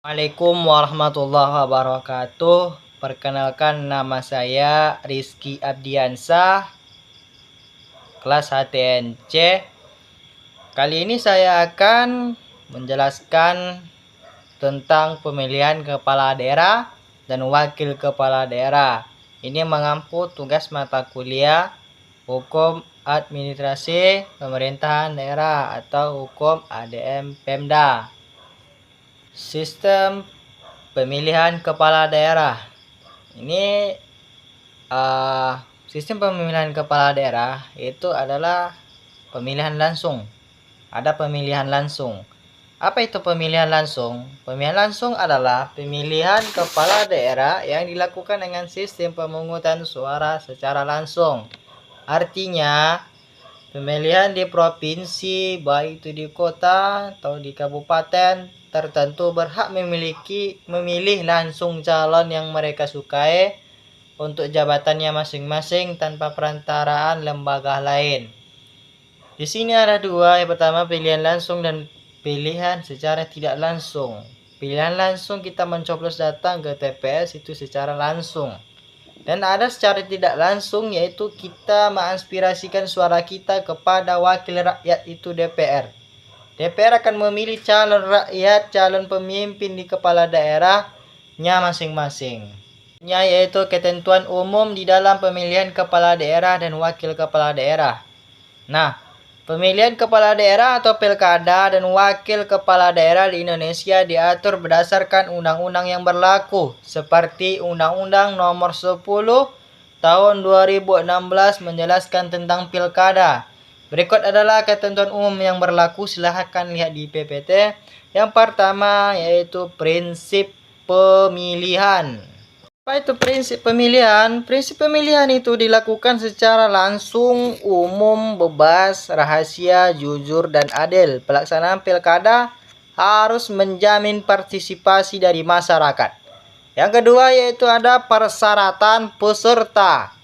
Assalamualaikum warahmatullahi wabarakatuh. Perkenalkan, nama saya Rizky Abdiansah, kelas HTNC. Kali ini saya akan menjelaskan tentang pemilihan kepala daerah dan wakil kepala daerah. Ini mengampu tugas mata kuliah Hukum Administrasi Pemerintahan Daerah atau Hukum ADM Pemda. Sistem pemilihan kepala daerah ini sistem pemilihan kepala daerah itu adalah pemilihan langsung. Ada pemilihan langsung. Apa itu pemilihan langsung? Pemilihan langsung adalah pemilihan kepala daerah yang dilakukan dengan sistem pemungutan suara secara langsung. Artinya, pemilihan di provinsi, baik itu di kota atau di kabupaten tertentu, berhak memilih langsung calon yang mereka sukai untuk jabatannya masing-masing tanpa perantaraan lembaga lain. Di sini ada dua, yang pertama pilihan langsung dan pilihan secara tidak langsung. Pilihan langsung kita mencoblos datang ke TPS itu secara langsung. Dan ada secara tidak langsung, yaitu kita mengaspirasikan suara kita kepada wakil rakyat, itu DPR. DPR akan memilih calon rakyat, calon pemimpin di kepala daerahnya masing-masing. Yaitu ketentuan umum di dalam pemilihan kepala daerah dan wakil kepala daerah. Nah, pemilihan kepala daerah atau pilkada dan wakil kepala daerah di Indonesia diatur berdasarkan undang-undang yang berlaku, seperti Undang-Undang Nomor 10 Tahun 2016 menjelaskan tentang pilkada. Berikut adalah ketentuan umum yang berlaku, silahkan lihat di PPT. Yang pertama yaitu prinsip pemilihan. Apa itu prinsip pemilihan? Prinsip pemilihan itu dilakukan secara langsung, umum, bebas, rahasia, jujur, dan adil. Pelaksanaan pilkada harus menjamin partisipasi dari masyarakat. Yang kedua yaitu ada persyaratan peserta.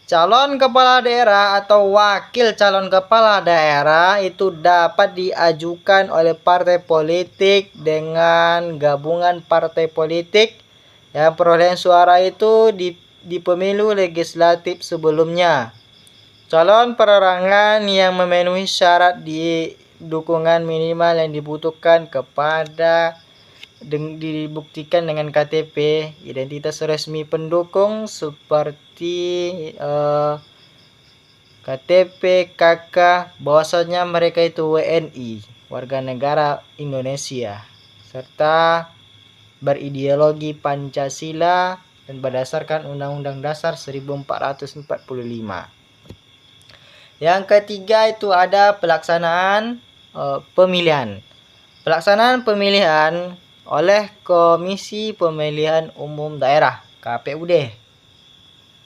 Calon kepala daerah atau wakil calon kepala daerah itu dapat diajukan oleh partai politik dengan gabungan partai politik yang perolehan suara itu di pemilu legislatif sebelumnya. Calon perorangan yang memenuhi syarat di dukungan minimal yang dibutuhkan kepada dibuktikan dengan KTP, identitas resmi pendukung seperti KTP, KK, bahwasanya mereka itu WNI, warga negara Indonesia, serta berideologi Pancasila dan berdasarkan Undang-Undang Dasar 1445. Yang ketiga itu ada pelaksanaan pemilihan. Pelaksanaan pemilihan oleh Komisi Pemilihan Umum Daerah (KPUD).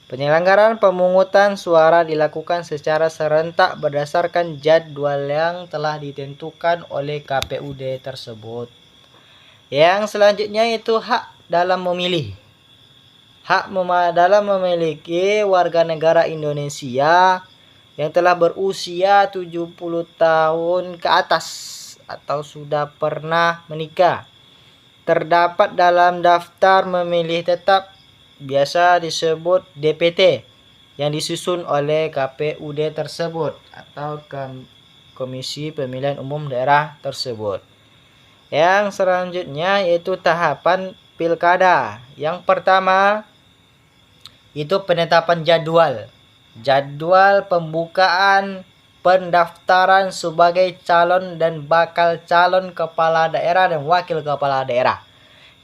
Penyelenggaraan pemungutan suara dilakukan secara serentak berdasarkan jadwal yang telah ditentukan oleh KPUD tersebut. Yang selanjutnya itu hak dalam memilih. Hak dalam memiliki warga negara Indonesia yang telah berusia 70 tahun ke atas atau sudah pernah menikah, terdapat dalam daftar memilih tetap, biasa disebut DPT, yang disusun oleh KPUD tersebut atau Komisi Pemilihan Umum Daerah tersebut. Yang selanjutnya yaitu tahapan pilkada. Yang pertama itu penetapan jadwal pembukaan pendaftaran sebagai calon dan bakal calon kepala daerah dan wakil kepala daerah.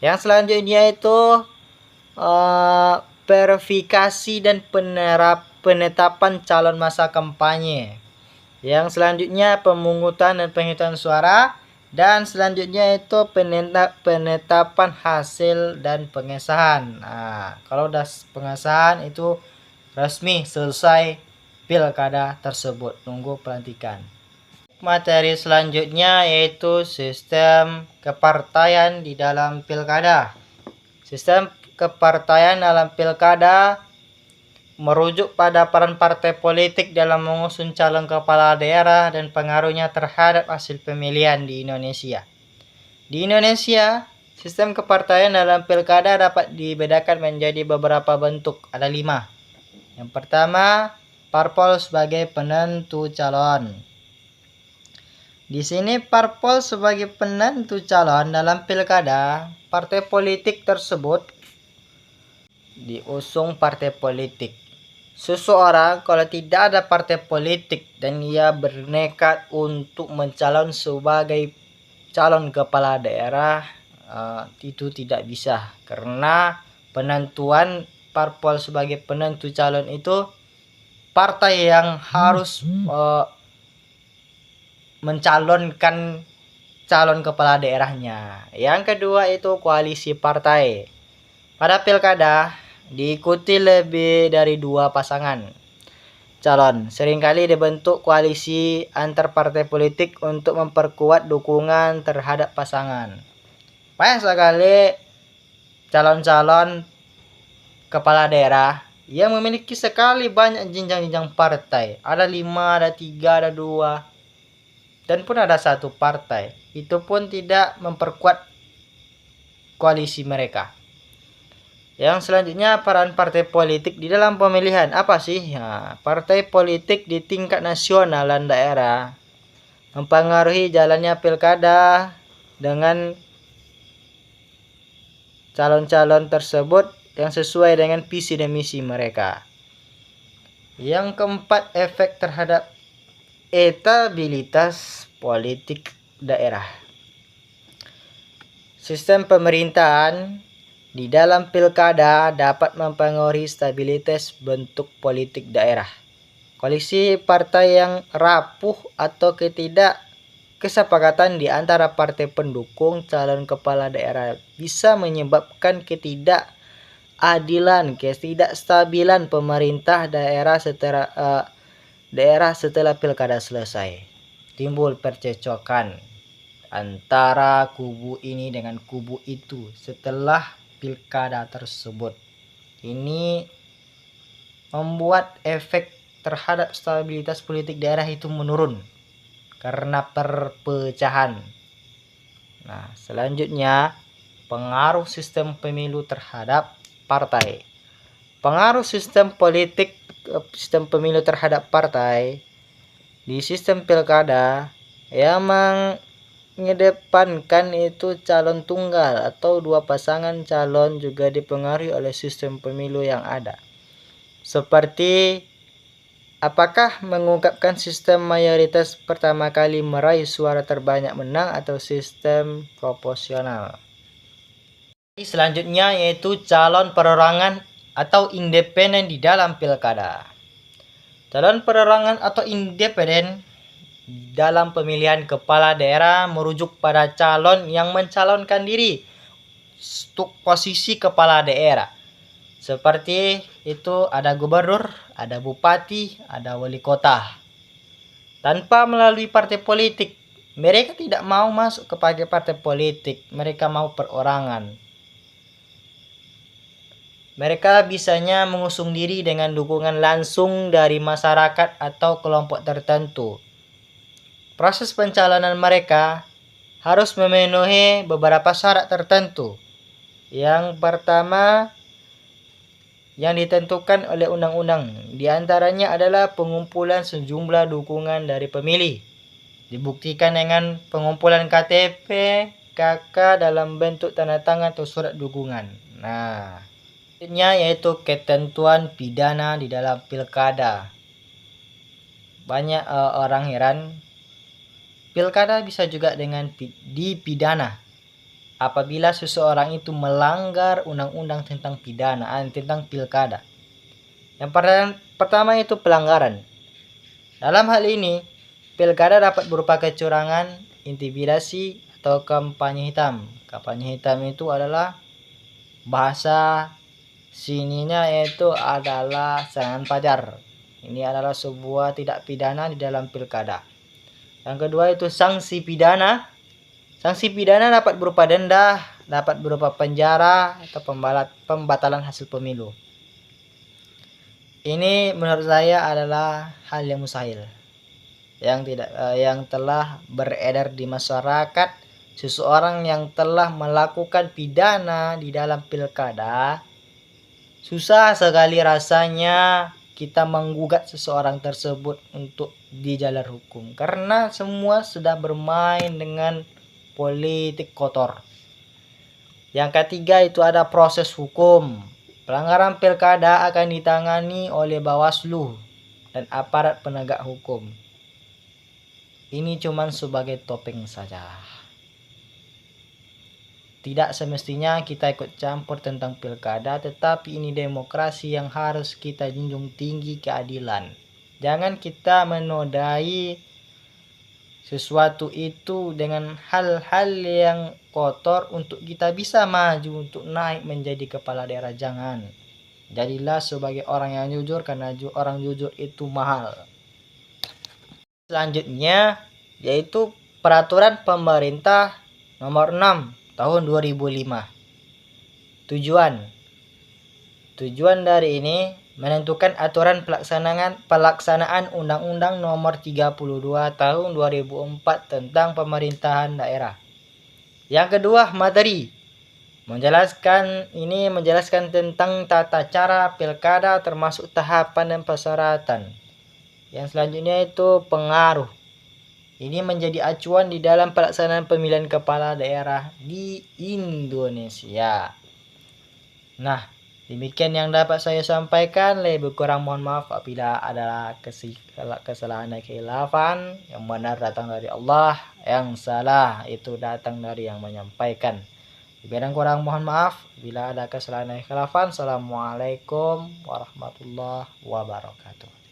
Yang selanjutnya itu verifikasi dan penetapan calon masa kampanye. Yang selanjutnya pemungutan dan penghitungan suara. Dan selanjutnya itu penetapan hasil dan pengesahan. Nah, kalau udah pengesahan itu resmi selesai pilkada tersebut. Tunggu pelantikan. Materi selanjutnya yaitu sistem kepartaian di dalam pilkada. Sistem kepartaian dalam pilkada merujuk pada peran partai politik dalam mengusung calon kepala daerah dan pengaruhnya terhadap hasil pemilihan di Indonesia. Di Indonesia, Sistem kepartaian dalam pilkada dapat dibedakan menjadi beberapa bentuk. Ada 5. Yang pertama, parpol sebagai penentu calon. Di sini parpol sebagai penentu calon dalam pilkada, partai politik tersebut diusung partai politik. Seseorang kalau tidak ada partai politik dan ia bernekat untuk mencalon sebagai calon kepala daerah, itu tidak bisa, karena penentuan parpol sebagai penentu calon itu partai yang harus mencalonkan calon kepala daerahnya. Yang kedua itu koalisi partai. Pada pilkada diikuti lebih dari 2 pasangan calon. Seringkali dibentuk koalisi antar partai politik untuk memperkuat dukungan terhadap pasangan. Banyak sekali calon-calon kepala daerah yang memiliki sekali banyak jenjang-jenjang partai. Ada 5, ada 3, ada 2. Dan pun ada 1 partai. Itu pun tidak memperkuat koalisi mereka. Yang selanjutnya, peran partai politik di dalam pemilihan. Apa sih? Partai politik di tingkat nasional dan daerah mempengaruhi jalannya pilkada dengan calon-calon tersebut yang sesuai dengan visi dan misi mereka. Yang keempat, efek terhadap stabilitas politik daerah. Sistem pemerintahan di dalam pilkada dapat mempengaruhi stabilitas bentuk politik daerah. Koalisi partai yang rapuh atau kesepakatan di antara partai pendukung calon kepala daerah bisa menyebabkan ketidakstabilan pemerintah daerah setelah pilkada selesai. Timbul percecokan antara kubu ini dengan kubu itu setelah pilkada tersebut. Ini membuat efek terhadap stabilitas politik daerah itu menurun karena perpecahan. Nah, selanjutnya pengaruh sistem pemilu terhadap partai. Pengaruh sistem pemilu terhadap partai di sistem pilkada yang mengedepankan itu calon tunggal atau 2 pasangan calon juga dipengaruhi oleh sistem pemilu yang ada. Seperti apakah mengungkapkan sistem mayoritas pertama kali meraih suara terbanyak menang atau sistem proporsional. Selanjutnya yaitu calon perorangan atau independen di dalam pilkada. Calon perorangan atau independen dalam pemilihan kepala daerah merujuk pada calon yang mencalonkan diri untuk posisi kepala daerah. Seperti itu ada gubernur, ada bupati, ada wali kota. Tanpa melalui partai politik. Mereka tidak mau masuk kepada partai politik, mereka mau perorangan. Mereka bisanya mengusung diri dengan dukungan langsung dari masyarakat atau kelompok tertentu. Proses pencalonan mereka harus memenuhi beberapa syarat tertentu. Yang pertama yang ditentukan oleh undang-undang, di antaranya adalah pengumpulan sejumlah dukungan dari pemilih. Dibuktikan dengan pengumpulan KTP, KK dalam bentuk tanda tangan atau surat dukungan. Nah, yaitu ketentuan pidana di dalam pilkada. Banyak orang heran, pilkada bisa juga dengan dipidana apabila seseorang itu melanggar undang-undang tentang tentang pilkada. Yang pertama itu pelanggaran. Dalam hal ini, pilkada dapat berupa kecurangan, intimidasi, atau kampanye hitam. Kampanye hitam itu adalah bahasa sininya yaitu adalah serangan fajar. Ini adalah sebuah tindak pidana di dalam pilkada. Yang kedua itu sanksi pidana. Sanksi pidana dapat berupa denda, dapat berupa penjara atau pembatalan hasil pemilu. Ini menurut saya adalah hal yang mustahil, yang telah beredar di masyarakat seseorang yang telah melakukan pidana di dalam pilkada, susah sekali rasanya kita menggugat seseorang tersebut untuk di jalur hukum, karena semua sudah bermain dengan politik kotor. Yang ketiga itu ada proses hukum. Pelanggaran pilkada akan ditangani oleh Bawaslu dan aparat penegak hukum. Ini cuma sebagai topeng saja. Tidak semestinya kita ikut campur tentang pilkada, tetapi ini demokrasi yang harus kita junjung tinggi keadilan. Jangan kita menodai sesuatu itu dengan hal-hal yang kotor untuk kita bisa maju untuk naik menjadi kepala daerah. Jangan. Jadilah sebagai orang yang jujur, karena orang jujur itu mahal. Selanjutnya yaitu peraturan pemerintah nomor 6 tahun 2005. Tujuan dari ini menentukan aturan pelaksanaan Undang-Undang Nomor 32 Tahun 2004 tentang pemerintahan daerah. Yang kedua, materi. Menjelaskan tentang tata cara pilkada termasuk tahapan dan persyaratan. Yang selanjutnya itu pengaruh. Ini menjadi acuan di dalam pelaksanaan pemilihan kepala daerah di Indonesia. Nah, demikian yang dapat saya sampaikan. Lebih kurang mohon maaf apabila ada kesalahan dan khilafan. Yang benar datang dari Allah, yang salah itu datang dari yang menyampaikan. Lebih kurang mohon maaf bila ada kesalahan dan khilafan. Assalamualaikum warahmatullahi wabarakatuh.